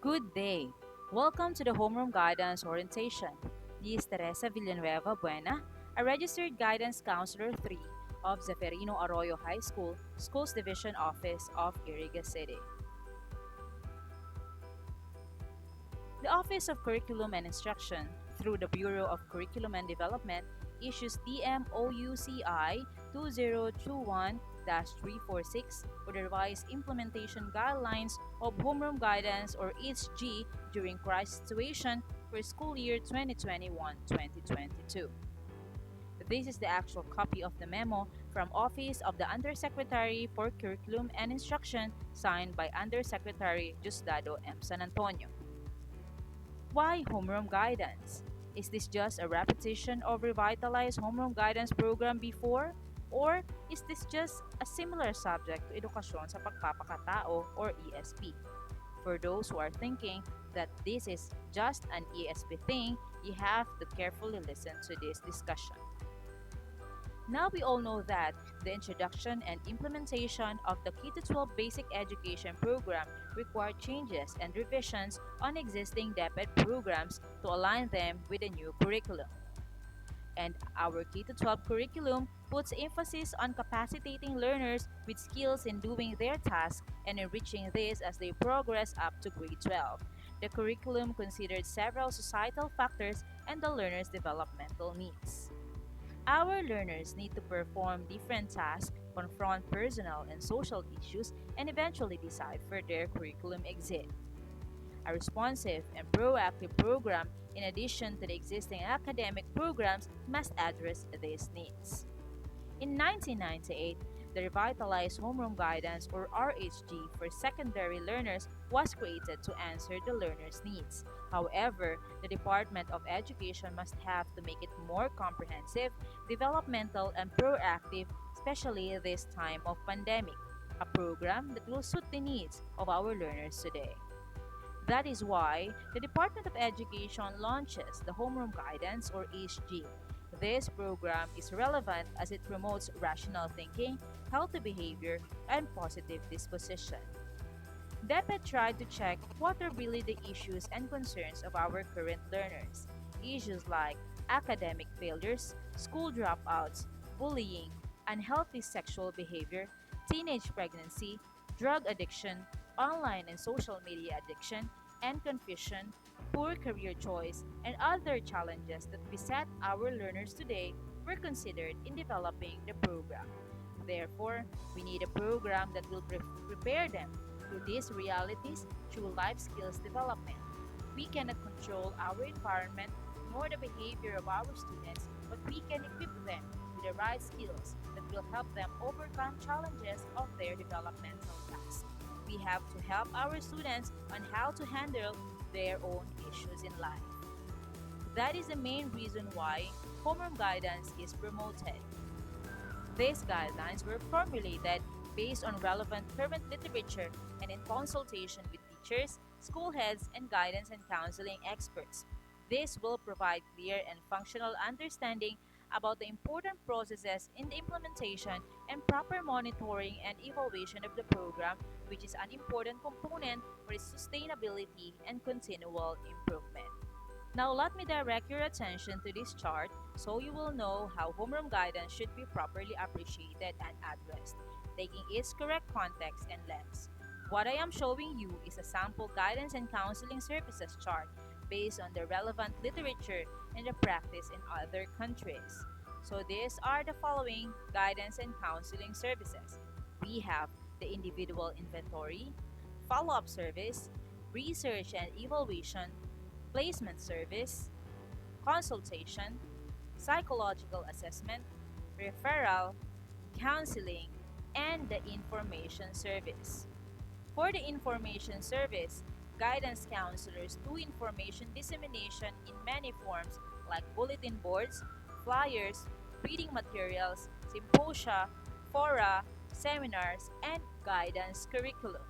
Good day. Welcome to the Homeroom Guidance Orientation. This is Teresa Villanueva Buena, a registered guidance counselor 3 of Zeferino Arroyo High School, Schools Division Office of Iriga City. The Office of Curriculum and Instruction, through the Bureau of Curriculum and Development, issues DMOUCI 2021-346 or the revised implementation guidelines of Homeroom Guidance or HG during crisis situation for school year 2021-2022. This is the actual copy of the memo from Office of the Undersecretary for Curriculum and Instruction signed by Undersecretary Diosdado M. San Antonio. Why homeroom guidance? Is this just a repetition of revitalized homeroom guidance program before? Or is this just a similar subject to edukasyon sa pagpapakatao or ESP? For those who are thinking that this is just an ESP thing, you have to carefully listen to this discussion. Now we all know that the introduction and implementation of the K-12 basic education program require changes and revisions on existing DepEd programs to align them with the new curriculum. And our K-12 curriculum puts emphasis on capacitating learners with skills in doing their tasks and enriching this as they progress up to grade 12. The curriculum considered several societal factors and the learner's developmental needs. Our learners need to perform different tasks, confront personal and social issues, and eventually decide for their curriculum exit. A responsive and proactive program, in addition to the existing academic programs, must address these needs. In 1998, the Revitalized Homeroom Guidance or RHG for secondary learners was created to answer the learners' needs. However, the Department of Education must have to make it more comprehensive, developmental, and proactive, especially this time of pandemic, a program that will suit the needs of our learners today. That is why the Department of Education launches the Homeroom Guidance or HG. This program is relevant as it promotes rational thinking, healthy behavior, and positive disposition. DepEd tried to check what are really the issues and concerns of our current learners. Issues like academic failures, school dropouts, bullying, unhealthy sexual behavior, teenage pregnancy, drug addiction, online and social media addiction, and confusion, poor career choice, and other challenges that beset our learners today were considered in developing the program. Therefore, we need a program that will prepare them to these realities through life skills development. We cannot control our environment nor the behavior of our students, but we can equip them with the right skills that will help them overcome challenges of their developmental tasks. We have to help our students on how to handle their own issues in life. That is the main reason why homeroom guidance is promoted. These guidelines were formulated based on relevant current literature and in consultation with teachers, school heads, and guidance and counseling experts. This will provide clear and functional understanding about the important processes in the implementation and proper monitoring and evaluation of the program, which is an important component for its sustainability and continual improvement. Now let me direct your attention to this chart so you will know how homeroom guidance should be properly appreciated and addressed, taking its correct context and lens. What I am showing you is a sample guidance and counseling services chart based on the relevant literature and the practice in other countries. So these are the following guidance and counseling services. We have the individual inventory, follow-up service, research and evaluation, placement service, consultation, psychological assessment, referral, counseling, and the information service. For the information service, guidance counselors do information dissemination in many forms like bulletin boards, flyers, reading materials, symposia, fora, seminars, and guidance curriculum.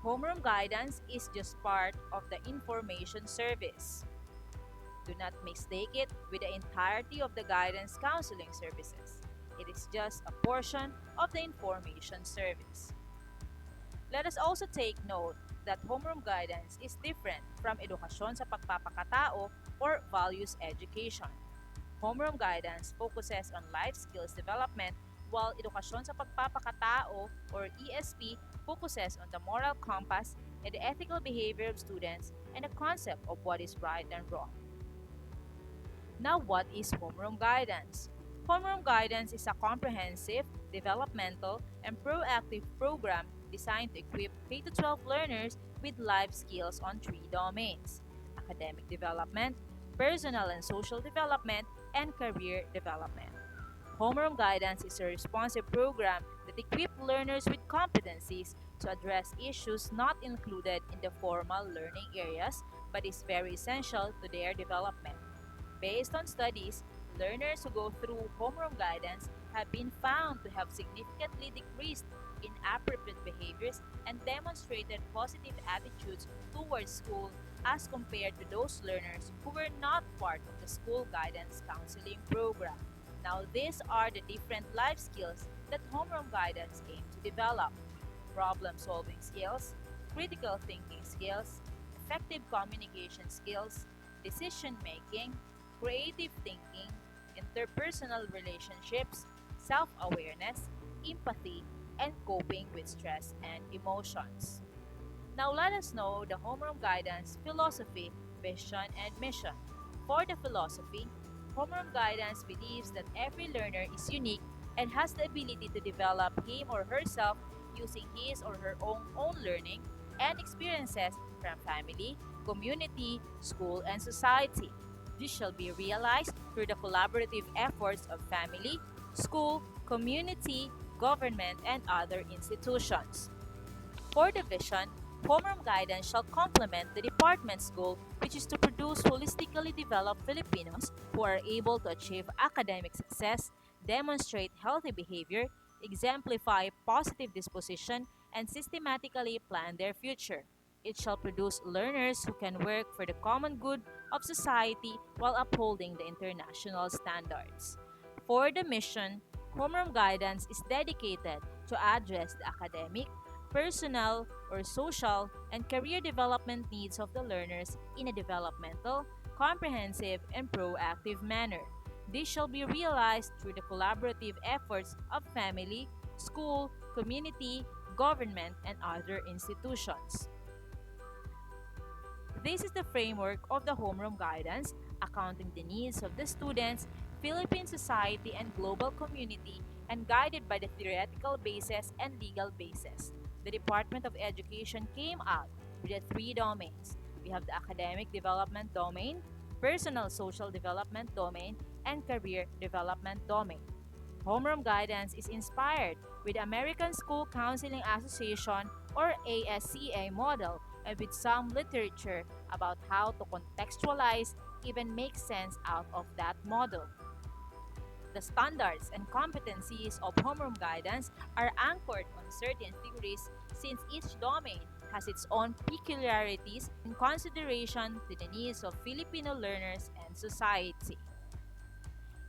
Homeroom guidance is just part of the information service. Do not mistake it with the entirety of the guidance counseling services. It is just a portion of the information service. Let us also take note that homeroom guidance is different from edukasyon sa pagpapakatao or values education. Homeroom guidance focuses on life skills development while edukasyon sa pagpapakatao or ESP focuses on the moral compass and the ethical behavior of students and the concept of what is right and wrong. Now, what is homeroom guidance? Homeroom guidance is a comprehensive, developmental, and proactive program designed to equip K-12 learners with life skills on three domains: academic development, personal and social development, and career development. Homeroom Guidance is a responsive program that equips learners with competencies to address issues not included in the formal learning areas but is very essential to their development. Based on studies, learners who go through homeroom guidance have been found to have significantly decreased inappropriate behaviors and demonstrated positive attitudes towards school as compared to those learners who were not part of the school guidance counseling program. Now, these are the different life skills that homeroom guidance aims to develop: problem solving skills, critical thinking skills, effective communication skills, decision making, creative thinking, interpersonal relationships, self awareness, empathy, and coping with stress and emotions. Now let us know the homeroom guidance philosophy, vision, and mission. For the philosophy, homeroom guidance believes that every learner is unique and has the ability to develop him or herself using his or her own learning and experiences from family, community, school, and society. This shall be realized through the collaborative efforts of family, school, community, government, and other institutions. For the vision, homeroom guidance shall complement the department's goal, which is to produce holistically developed Filipinos who are able to achieve academic success, demonstrate healthy behavior, exemplify positive disposition, and systematically plan their future. It shall produce learners who can work for the common good of society while upholding the international standards. For the mission, homeroom guidance is dedicated to address the academic, personal, or social and career development needs of the learners in a developmental, comprehensive, and proactive manner. This shall be realized through the collaborative efforts of family, school, community, government, and other institutions. This is the framework of the homeroom guidance, accounting the needs of the students, Philippine society, and global community, and guided by the theoretical basis and legal basis. The Department of Education came out with the three domains. We have the academic development domain, personal social development domain, and career development domain. Homeroom guidance is inspired with the American School Counseling Association or ASCA model and with some literature about how to contextualize, even make sense out of that model. The standards and competencies of homeroom guidance are anchored on certain theories since each domain has its own peculiarities in consideration to the needs of Filipino learners and society.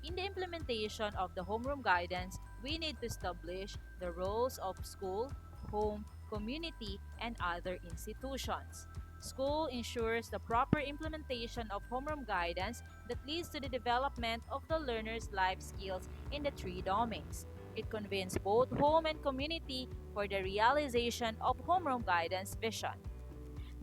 In the implementation of the homeroom guidance, we need to establish the roles of school, home, community, and other institutions. School ensures the proper implementation of homeroom guidance that leads to the development of the learner's life skills in the three domains. It convenes both home and community for the realization of homeroom guidance vision.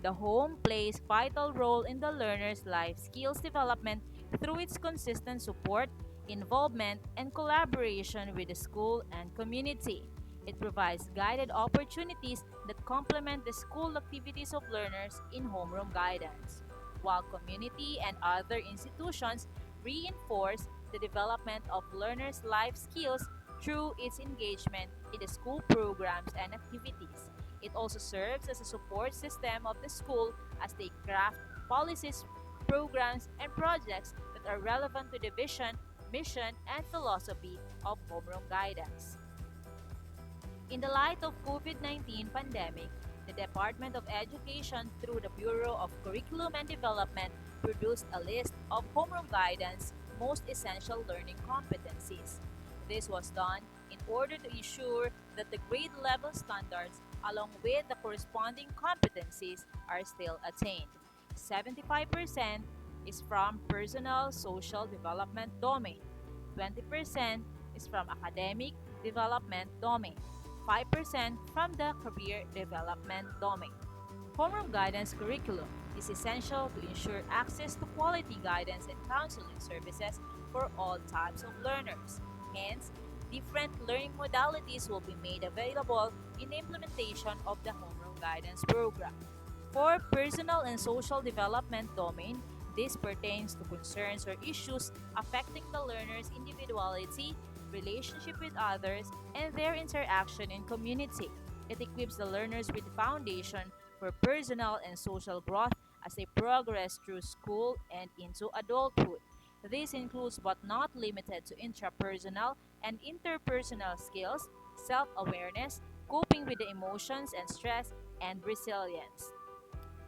The home plays vital role in the learner's life skills development through its consistent support, involvement, and collaboration with the school and community. It provides guided opportunities that complement the school activities of learners in homeroom guidance, while community and other institutions reinforce the development of learners' life skills through its engagement in the school programs and activities. It also serves as a support system of the school as they craft policies, programs, and projects that are relevant to the vision, mission, and philosophy of homeroom guidance. In the light of COVID-19 pandemic, the Department of Education through the Bureau of Curriculum and Development produced a list of homeroom guidance most essential learning competencies. This was done in order to ensure that the grade level standards along with the corresponding competencies, are still attained. 75% is from personal social development domain. 20% is from academic development domain. 5% from the career development domain. Homeroom Guidance curriculum is essential to ensure access to quality guidance and counseling services for all types of learners. Hence, different learning modalities will be made available in the implementation of the Homeroom Guidance program. For personal and social development domain, this pertains to concerns or issues affecting the learner's individuality, relationship with others, and their interaction in community. It equips the learners with the foundation for personal and social growth as they progress through school and into adulthood. This includes but not limited to intrapersonal and interpersonal skills, self awareness, coping with the emotions and stress, and resilience.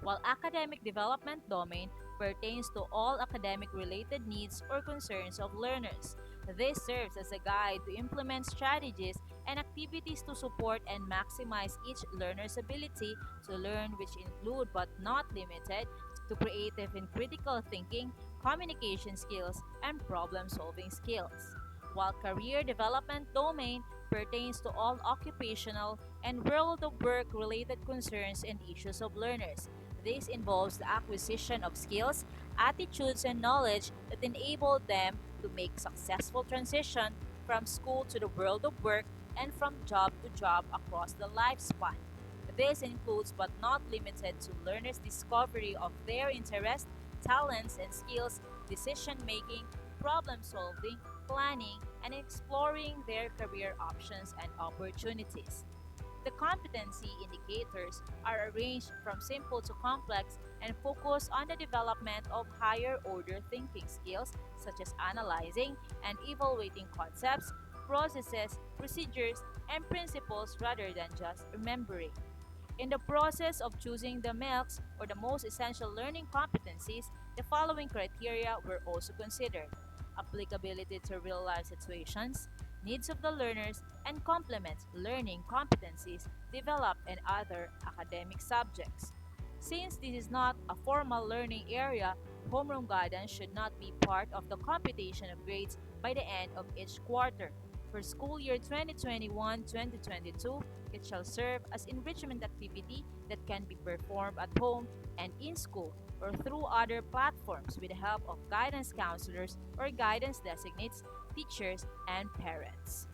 While academic development domain pertains to all academic related needs or concerns of learners. This serves as a guide to implement strategies and activities to support and maximize each learner's ability to learn, which include but not limited to creative and critical thinking, communication skills, and problem solving skills. While career development domain pertains to all occupational and world of work related concerns and issues of learners. This involves the acquisition of skills, attitudes, and knowledge that enable them to make successful transition from school to the world of work and from job to job across the lifespan. This includes but not limited to learners' discovery of their interests, talents, and skills, decision making, problem solving, planning, and exploring their career options and opportunities. The competency indicators are arranged from simple to complex and focus on the development of higher order thinking skills such as analyzing and evaluating concepts, processes, procedures, and principles rather than just remembering. In the process of choosing the MELCs or the most essential learning competencies, the following criteria were also considered: applicability to real life situations, needs of the learners, and complements learning competencies developed in other academic subjects. Since this is not a formal learning area, homeroom guidance should not be part of the computation of grades by the end of each quarter. For school year 2021-2022, it shall serve as enrichment activity that can be performed at home and in school or through other platforms with the help of guidance counselors or guidance designates, teachers, and parents.